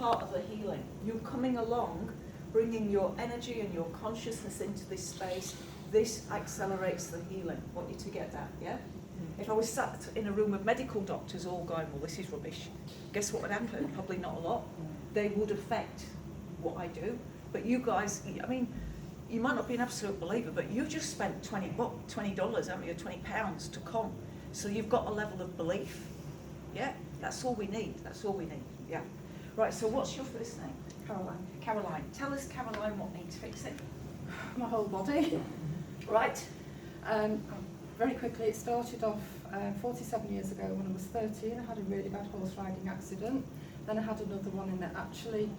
part of the healing. You coming along, bringing your energy and your consciousness into this space, this accelerates the healing. I want you to get that, yeah? If I was sat in a room of medical doctors all going, well, this is rubbish, guess what would happen? Probably not a lot. They would affect what I do. But you guys, I mean, you might not be an absolute believer, but you just spent $20, haven't you, £20 to come. So you've got a level of belief. Yeah, that's all we need. That's all we need. Yeah. Right, so what's your first name? Caroline. Caroline. Tell us, Caroline, what needs fixing. My whole body. Right. Very quickly, it started off 47 years ago when I was 13. I had a really bad horse riding accident. Then I had another one and it actually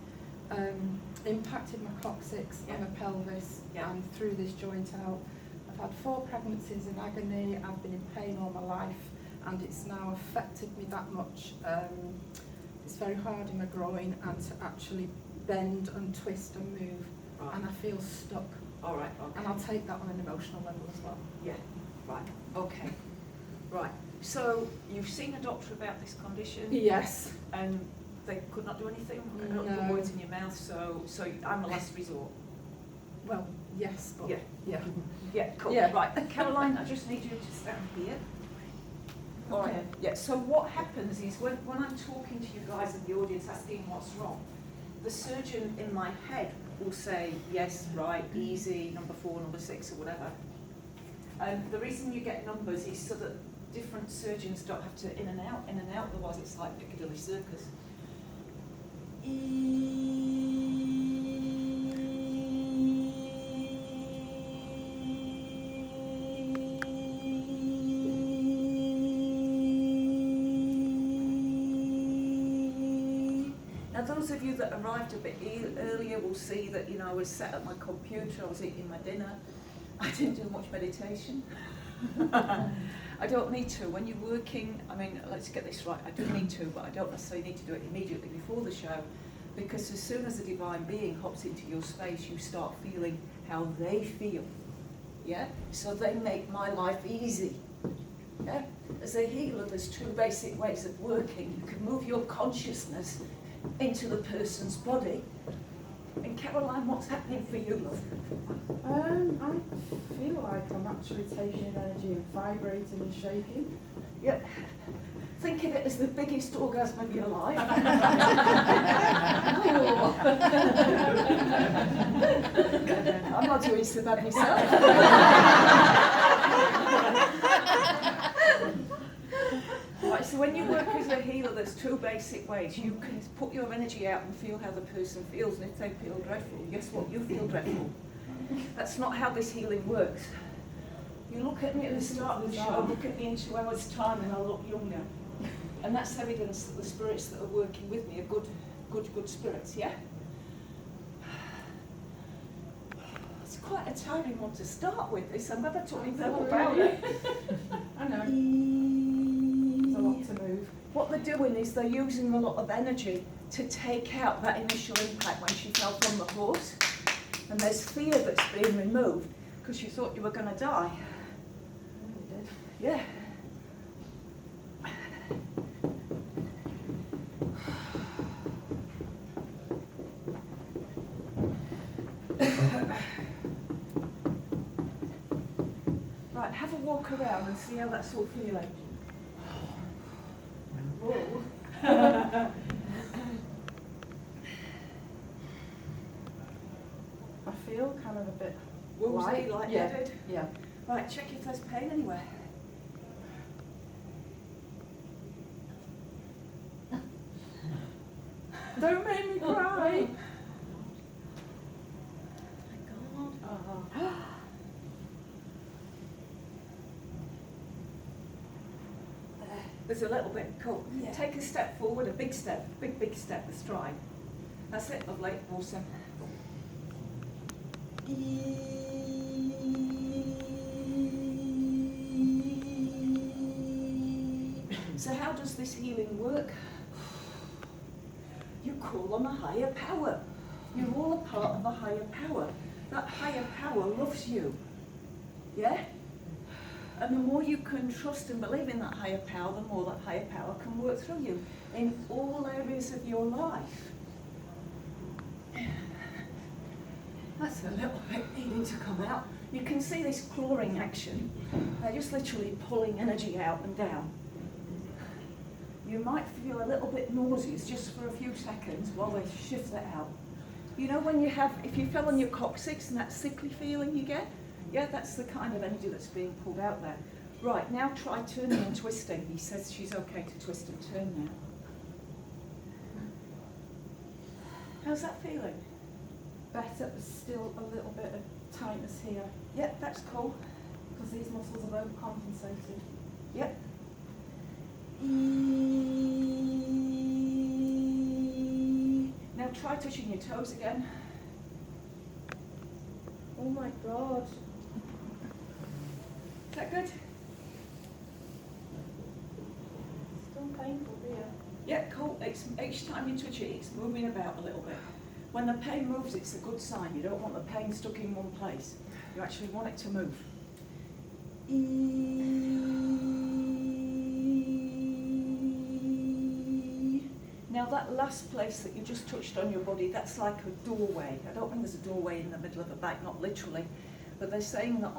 impacted my coccyx and my pelvis and threw this joint out. I've had 4 pregnancies in agony. I've been in pain all my life and it's now affected me that much. It's very hard in my groin and to actually bend and twist and move. Right. And I feel stuck. All right, okay. And I'll take that on an emotional level as well. Yeah, right, okay. Right, so you've seen a doctor about this condition? Yes. And they could not do anything? I don't put words in your mouth, so I'm a last resort. Well, yes, but... Yeah, cool. Yeah. Right, Caroline, I just need you to stand here. All right. Yeah, so what happens is when I'm talking to you guys in the audience asking what's wrong, the surgeon in my head will say, yes, right, easy, number 4, number 6, or whatever. And the reason you get numbers is so that different surgeons don't have to in and out, otherwise it's like Piccadilly Circus. Now those of you that arrived a bit earlier will see that, you know, I was sat at my computer, I was eating my dinner. I didn't do much meditation. I don't need to. When you're working, I mean, let's get this right, I do need to, but I don't necessarily need to do it immediately before the show, because as soon as the divine being hops into your space, you start feeling how they feel. Yeah? So they make my life easy. Yeah? As a healer, there's 2 basic ways of working. You can move your consciousness into the person's body. And Caroline, what's happening for you, love? I feel like I'm actually taking energy and vibrating and shaking. Yep. Think of it as the biggest orgasm of your life. I'm not doing so bad myself. Right, so when you work as a healer, there's 2 basic ways. You can put your energy out and feel how the person feels, and if they feel dreadful, guess what? You feel dreadful. That's not how this healing works. You look at me at the start of the show, look at me in 2 hours' time, and I'll look younger. And that's evidence that the spirits that are working with me are good spirits, yeah? It's quite a tiring one to start with, this. I'm glad I took me verbal about it. I know. There's a lot to move. What they're doing is they're using a lot of energy to take out that initial impact when she fell from the horse. And there's fear that's being removed because you thought you were going to die. I really did. Yeah. Right, have a walk around and see how that's all feeling. Whoa. I feel kind of a bit Woozy, light-headed. Yeah. Right, check if there's pain anywhere. Don't make me cry. There's a little bit, cool. Yeah. Take a step forward, a big step, big step, a stride. That's it, lovely, awesome. So how does this healing work? You call on a higher power. You're all a part of a higher power. That higher power loves you. Yeah? And the more you can trust and believe in that higher power, the more that higher power can work through you in all areas of your life. That's a little bit needing to come out. You can see this clawing action. They're just literally pulling energy out and down. You might feel a little bit nauseous just for a few seconds while they shift that out. You know when you have, if you fell on your coccyx and that sickly feeling you get? Yeah, that's the kind of energy that's being pulled out there. Right, now try turning and twisting. He says she's okay to twist and turn now. How's that feeling? Better, but still a little bit of tightness here, Yep, that's cool. because these muscles have overcompensated. Yep. Now try touching your toes again. Oh my God. Is that good? Still painful here. Yeah, cool. It's, each time you touch it, it's moving about a little bit. When the pain moves, it's a good sign. You don't want the pain stuck in one place. You actually want it to move. Now that last place that you just touched on your body, that's like a doorway. I don't mean there's a doorway in the middle of the back, not literally, but they're saying that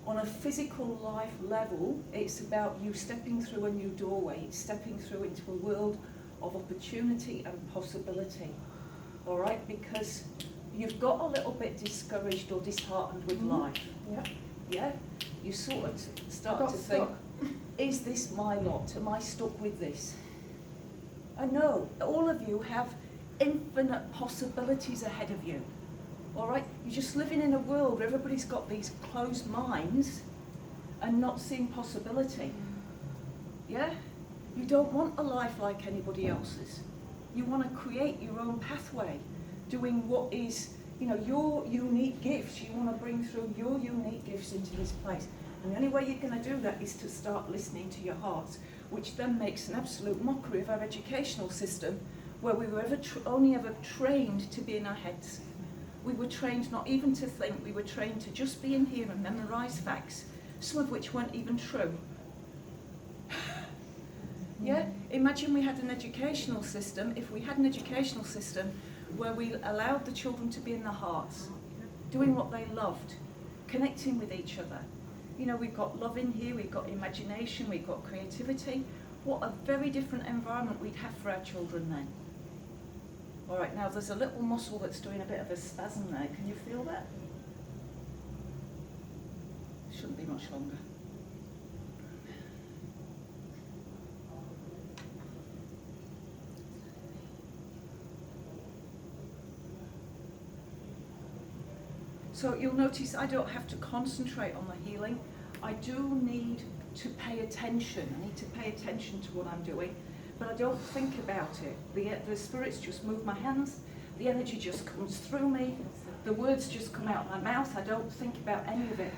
on a physical life level, it's about you stepping through a new doorway. It's stepping through into a world of opportunity and possibility. All right, because you've got a little bit discouraged or disheartened with life. Yep. Yeah, you sort of start Got to stuck. think, is this my lot? Am I stuck with this? I know, all of you have infinite possibilities ahead of you. All right, you're just living in a world where everybody's got these closed minds and not seeing possibility. Yeah? You don't want a life like anybody else's. You want to create your own pathway, doing what is, you know, your unique gifts. You want to bring through your unique gifts into this place. And the only way you're going to do that is to start listening to your hearts, which then makes an absolute mockery of our educational system, where we were only ever trained to be in our heads. We were trained not even to think, we were trained to just be in here and memorise facts, some of which weren't even true. Yeah? Imagine we had an educational system, if we had an educational system where we allowed the children to be in their hearts, doing what they loved, connecting with each other. You know, we've got love in here, we've got imagination, we've got creativity. What a very different environment we'd have for our children then. All right, now there's a little muscle that's doing a bit of a spasm there. Can you feel that? Shouldn't be much longer. So you'll notice I don't have to concentrate on the healing. I do need to pay attention. I need to pay attention to what I'm doing, but I don't think about it. The spirits just move my hands, the energy just comes through me, the words just come out of my mouth. I don't think about any of it.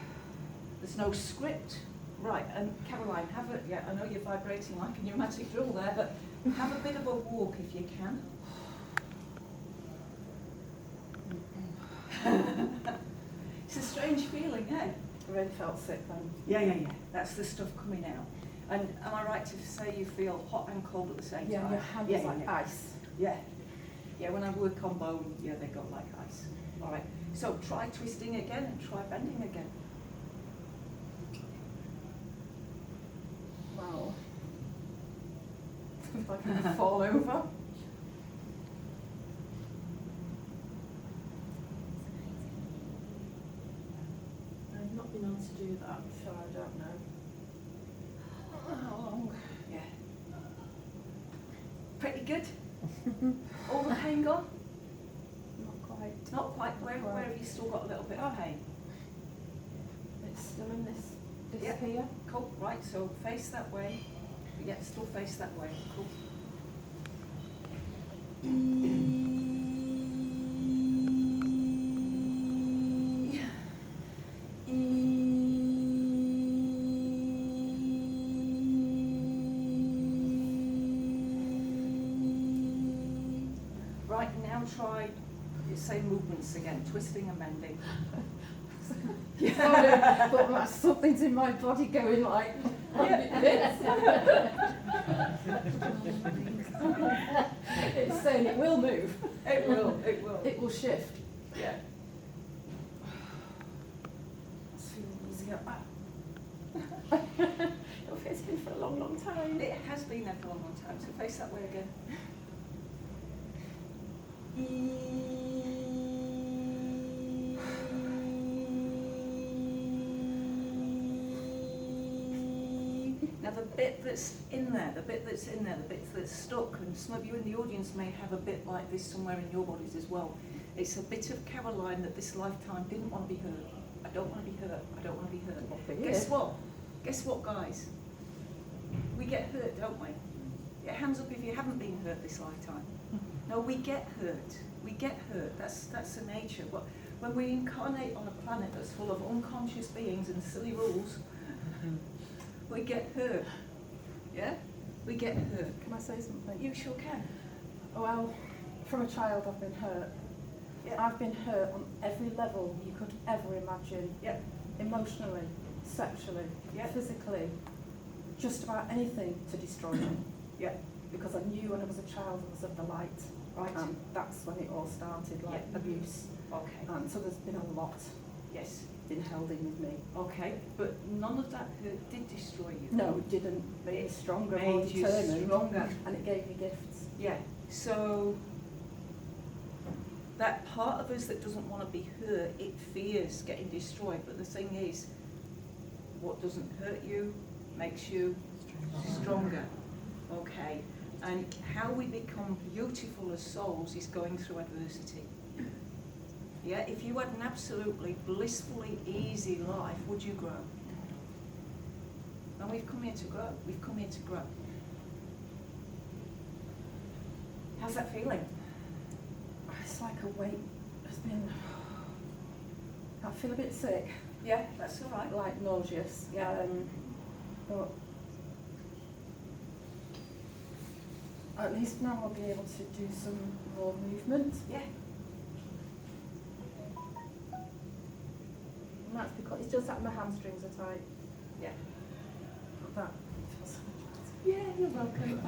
There's no script. Right, and Caroline, have a, yeah, I know you're vibrating like a pneumatic drill there, but have a bit of a walk if you can. It's a strange feeling, eh? I really felt sick then. Yeah. That's the stuff coming out. And am I right to say you feel hot and cold at the same Yeah, time? your hand was like ice. Yeah. Yeah, when I work on bone, yeah, they go like ice. All right. So try twisting again and try bending again. Wow. If I can fall over. I've not been able to do that, so I don't know how long. Yeah. Pretty good. All the pain gone? Not quite. Not quite. Where have you still got a little bit of pain? It's still in this Yeah. here. Cool. Right. So face that way. Yeah, still face that way. Cool. Right, now try the same movements again, twisting and bending. Sorry, but something's in my body going like, It's saying it will move. It will, it will. It will shift. Yeah. It's feeling easier. It's been for a long, long time. It has been there for a long time, so face that way again. Now the bit that's in there, the bit that's stuck, and some of you in the audience may have a bit like this somewhere in your bodies as well. It's a bit of Caroline that this lifetime didn't want to be hurt. I don't want to be hurt. I don't want to be hurt. Guess what? Guess what, guys? We get hurt, don't we? Yeah, hands up if you haven't been hurt this lifetime. No, we get hurt. We get hurt. That's the nature. But when we incarnate on a planet that's full of unconscious beings and silly rules, we get hurt. Yeah? We get hurt. Can I say something? You sure can. Well, from a child I've been hurt. Yeah. I've been hurt on every level you could ever imagine. Yeah. Emotionally, sexually, Yeah. physically, just about anything to destroy me. Yeah. Because I knew when I was a child I was of the light. Right. And that's when it all started, like Yeah. abuse. Okay. And so there's been a lot Yes. been held in with me. Okay. But none of that hurt did destroy you. No, it didn't. Made me stronger, more Made you determined. stronger. And it gave me gifts. Yeah. So that part of us that doesn't want to be hurt, it fears getting destroyed. But the thing is, what doesn't hurt you makes you stronger. Okay. And how we become beautiful as souls is going through adversity. Yeah, if you had an absolutely blissfully easy life, would you grow? And we've come here to grow. We've come here to grow. How's that feeling? It's like a weight has been. I feel a bit sick, Yeah, that's all right. like nauseous. Yeah. But at least now I'll be able to do some more movement. Yeah. And that's because it's just that my hamstrings are tight. Yeah. That feels so much better. Yeah, you're welcome.